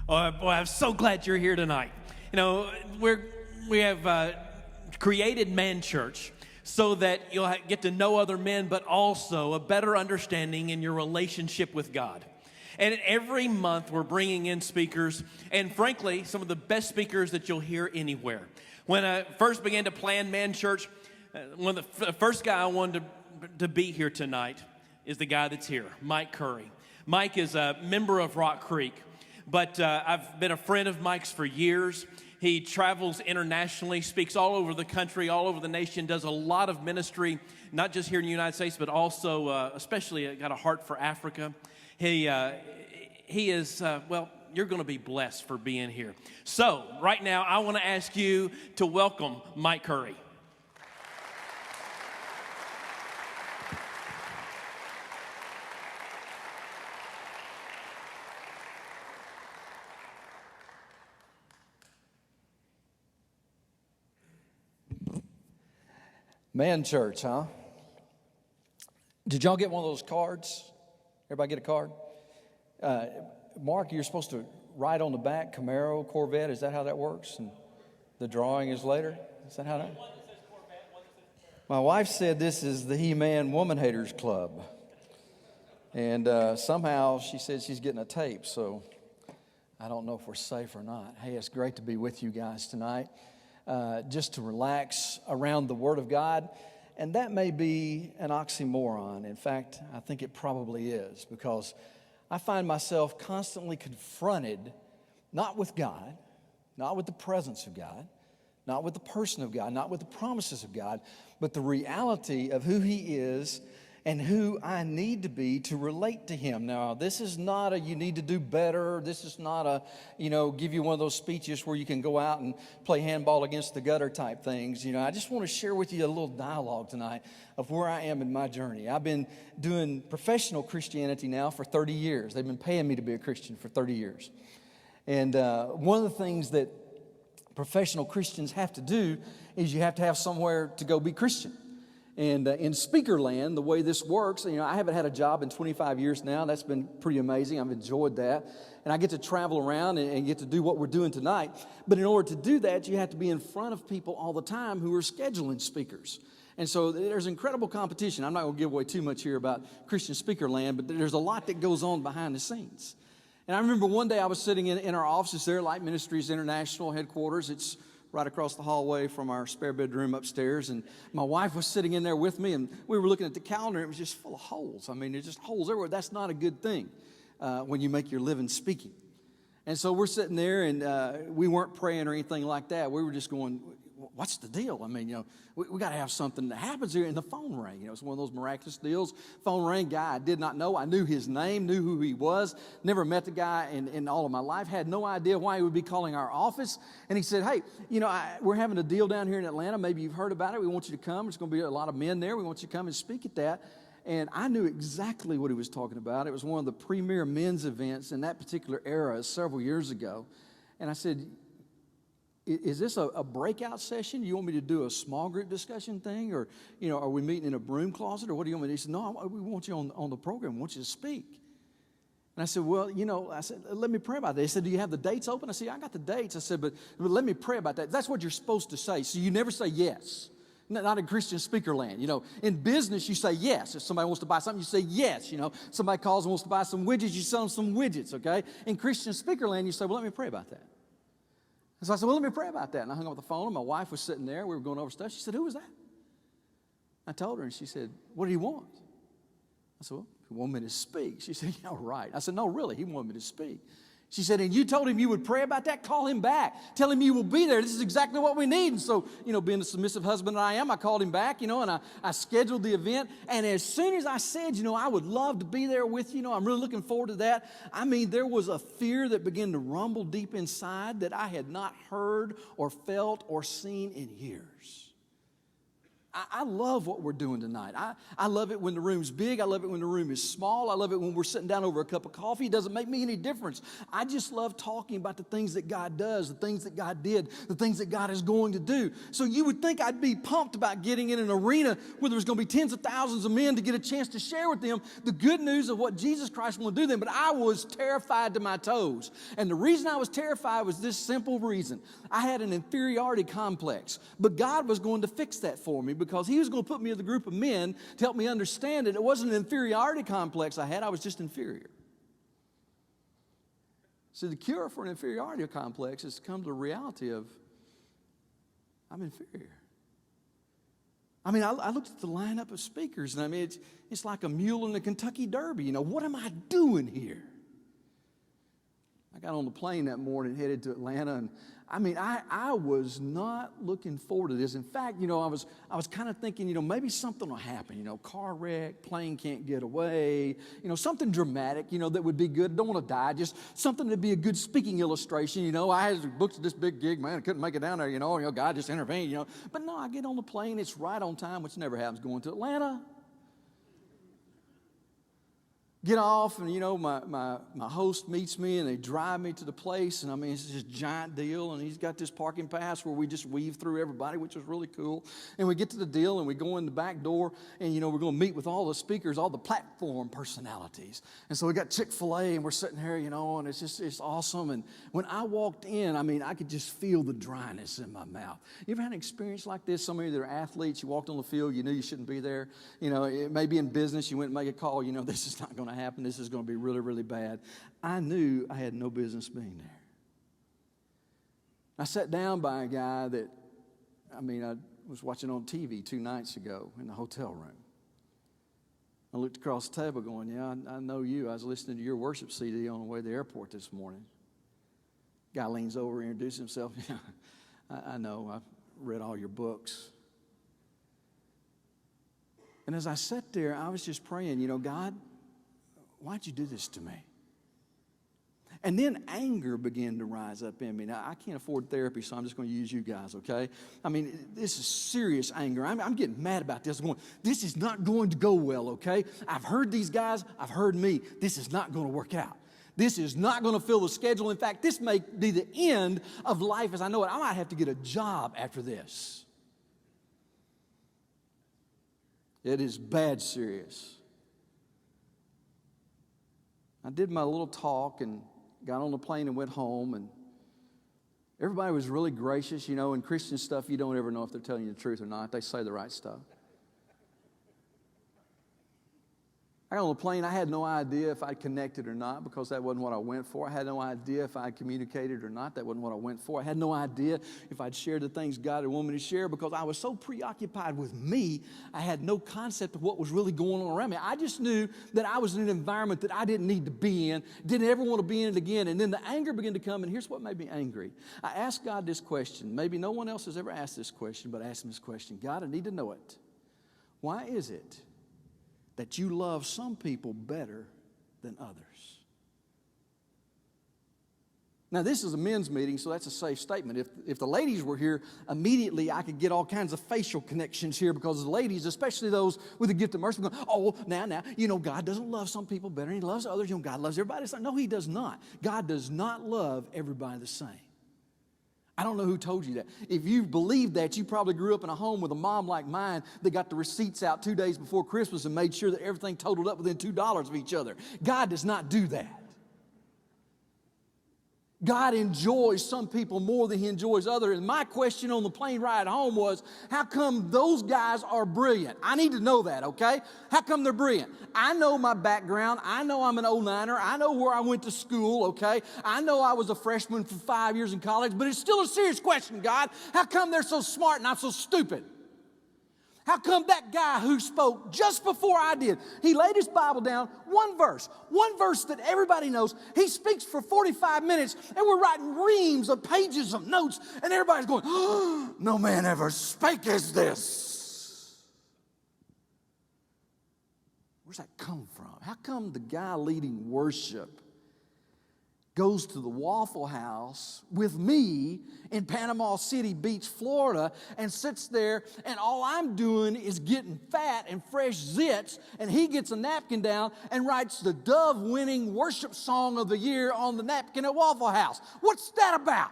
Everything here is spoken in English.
Oh, boy, I'm so glad you're here tonight. You know, we have created Man Church so that you'll get to know other men, but also a better understanding in your relationship with God. And every month we're bringing in speakers, and frankly, some of the best speakers that you'll hear anywhere. When I first began to plan Man Church, the first guy I wanted to be here tonight is the guy that's here, Mike Curry. Mike is a member of Rock Creek. But I've been a friend of Mike's for years. He travels internationally, speaks all over the country, all over the nation, does a lot of ministry, not just here in the United States, but also especially got a heart for Africa. He is, well, you're going to be blessed for being here. So right now, I want to ask you to welcome Mike Curry. Man Church, huh? Did y'all get one of those cards? Everybody get a card? Mark, you're supposed to write on the back, Camaro, Corvette. Is that how that works? And the drawing is later? Is that how that? My wife said this is the He-Man Woman Haters Club. And somehow she said she's getting a tape, so I don't know if we're safe or not. Hey, it's great to be with you guys tonight. Just to relax around the Word of God. And that may be an oxymoron. In fact, I think it probably is, because I find myself constantly confronted, not with God, not with the presence of God, not with the person of God, not with the promises of God, but the reality of who He is and who I need to be to relate to Him. Now, this is not a you need to do better. This is not a, give you one of those speeches where you can go out and play handball against the gutter type things. I just want to share with you a little dialogue tonight of where I am in my journey. I've been doing professional Christianity now for 30 years. They've been paying me to be a Christian for 30 years. And one of the things that professional Christians have to do is you have to have somewhere to go be Christian. And in speaker land, the way this works, I haven't had a job in 25 years now. That's been pretty amazing. I've enjoyed that. And I get to travel around and get to do what we're doing tonight. But in order to do that, you have to be in front of people all the time who are scheduling speakers. And so there's incredible competition. I'm not going to give away too much here about Christian speaker land, but there's a lot that goes on behind the scenes. And I remember one day I was sitting in our offices there, Light Ministries International headquarters. It's right across the hallway from our spare bedroom upstairs, and my wife was sitting in there with me, and we were looking at the calendar, and it was just full of holes. I mean, there's just holes everywhere. That's not a good thing when you make your living speaking. And so we're sitting there, and we weren't praying or anything like that. We were just going, what's the deal? I mean, we got to have something that happens here. And the phone rang. It's one of those miraculous deals. Phone rang, guy I did not know. I knew his name, knew who he was. Never met the guy in all of my life. Had no idea why he would be calling our office. And he said, hey, we're having a deal down here in Atlanta. Maybe you've heard about it. We want you to come. There's going to be a lot of men there. We want you to come and speak at that. And I knew exactly what he was talking about. It was one of the premier men's events in that particular era several years ago. And I said, is this a breakout session? You want me to do a small group discussion thing? Or, are we meeting in a broom closet? Or what do you want me to do? He said, no, we want you on the program. We want you to speak. And I said, well, let me pray about that. He said, do you have the dates open? I said, I got the dates. I said, but let me pray about that. That's what you're supposed to say. So you never say yes. Not in Christian speaker land. In business, you say yes. If somebody wants to buy something, you say yes. Somebody calls and wants to buy some widgets, you sell them some widgets, okay? In Christian speaker land, you say, well, let me pray about that. And so I said, well, let me pray about that. And I hung up the phone, and my wife was sitting there. We were going over stuff. She said, who was that? I told her, and she said, what do you want? I said, well, he wanted me to speak. She said, yeah, right. I said, no, really, he wanted me to speak. She said, and you told him you would pray about that? Call him back. Tell him you will be there. This is exactly what we need. And so, being the submissive husband that I am, I called him back, and I scheduled the event. And as soon as I said, I would love to be there with you, I'm really looking forward to that. I mean, there was a fear that began to rumble deep inside that I had not heard or felt or seen in years. I love what we're doing tonight. I love it when the room's big. I love it when the room is small. I love it when we're sitting down over a cup of coffee. It doesn't make me any difference. I just love talking about the things that God does, the things that God did, the things that God is going to do. So you would think I'd be pumped about getting in an arena where there's going to be tens of thousands of men to get a chance to share with them the good news of what Jesus Christ will do them. But I was terrified to my toes. And the reason I was terrified was this simple reason. I had an inferiority complex. But God was going to fix that for me, because he was going to put me in the group of men to help me understand it. It wasn't an inferiority complex I had. I was just inferior. So the cure for an inferiority complex is to come to the reality of, I'm inferior. I mean, I looked at the lineup of speakers, and I mean, it's like a mule in the Kentucky Derby. You know, what am I doing here? I got on the plane that morning, headed to Atlanta, and I mean, I was not looking forward to this. In fact, you know, I was kind of thinking, you know, maybe something will happen. You know, car wreck, plane can't get away. You know, something dramatic, you know, that would be good. I don't want to die. Just something that'd be a good speaking illustration. You know, I had booked this big gig, man. I couldn't make it down there. You know, God just intervened. You know, but no, I get on the plane. It's right on time, which never happens going to Atlanta. Get off, and you know, my host meets me, and they drive me to the place, and I mean, it's this giant deal, and he's got this parking pass where we just weave through everybody, which is really cool. And we get to the deal, and we go in the back door, and you know, we're going to meet with all the speakers, all the platform personalities. And so we got Chick-fil-A, and we're sitting here, you know, and it's awesome. And when I walked in, I mean, I could just feel the dryness in my mouth. You ever had an experience like this? Some of you that are athletes, you walked on the field, you knew you shouldn't be there. You know, it may be in business, you went and make a call, you know, this is not going to happen. This is going to be really, really bad. I knew I had no business being there. I sat down by a guy that, I mean, I was watching on TV 2 nights ago in the hotel room. I looked across the table going, yeah, I know you. I was listening to your worship CD on the way to the airport this morning. Guy leans over and introduces himself. Yeah, I know. I've read all your books. And as I sat there, I was just praying, you know, God, why'd you do this to me? And then anger began to rise up in me. Now, I can't afford therapy, so I'm just going to use you guys, okay? I mean, this is serious anger. I'm getting mad about this. I'm going, this is not going to go well, okay? I've heard these guys. I've heard me. This is not going to work out. This is not going to fill the schedule. In fact, this may be the end of life as I know it. I might have to get a job after this. It is bad serious. I did my little talk and got on the plane and went home, and everybody was really gracious. You know, in Christian stuff, you don't ever know if they're telling you the truth or not. They say the right stuff. I got on the plane. I had no idea if I'd connected or not, because that wasn't what I went for. I had no idea if I'd communicated or not. That wasn't what I went for. I had no idea if I'd shared the things God had wanted me to share, because I was so preoccupied with me, I had no concept of what was really going on around me. I just knew that I was in an environment that I didn't need to be in, didn't ever want to be in it again. And then the anger began to come, and here's what made me angry. I asked God this question. Maybe no one else has ever asked this question, but I asked him this question. God, I need to know it. Why is it that you love some people better than others? Now, this is a men's meeting, so that's a safe statement. If the ladies were here, immediately I could get all kinds of facial connections here, because the ladies, especially those with the gift of mercy, going, oh, now, you know, God doesn't love some people better. He loves others. You know, God loves everybody the same. No, he does not. God does not love everybody the same. I don't know who told you that. If you believe that, you probably grew up in a home with a mom like mine that got the receipts out 2 days before Christmas and made sure that everything totaled up within $2 of each other. God does not do that. God enjoys some people more than he enjoys others. And my question on the plane ride home was, how come those guys are brilliant? I need to know that, okay? How come they're brilliant? I know my background. I know I'm an 09er. I know where I went to school, okay? I know I was a freshman for 5 years in college, but it's still a serious question, God. How come they're so smart and I'm so stupid? How come that guy who spoke just before I did, he laid his Bible down, one verse that everybody knows. He speaks for 45 minutes, and we're writing reams of pages of notes, and everybody's going, oh, no man ever spake as this. Where's that come from? How come the guy leading worship goes to the Waffle House with me in Panama City Beach, Florida, and sits there, and all I'm doing is getting fat and fresh zits, and he gets a napkin down and writes the Dove-winning worship song of the year on the napkin at Waffle House. What's that about?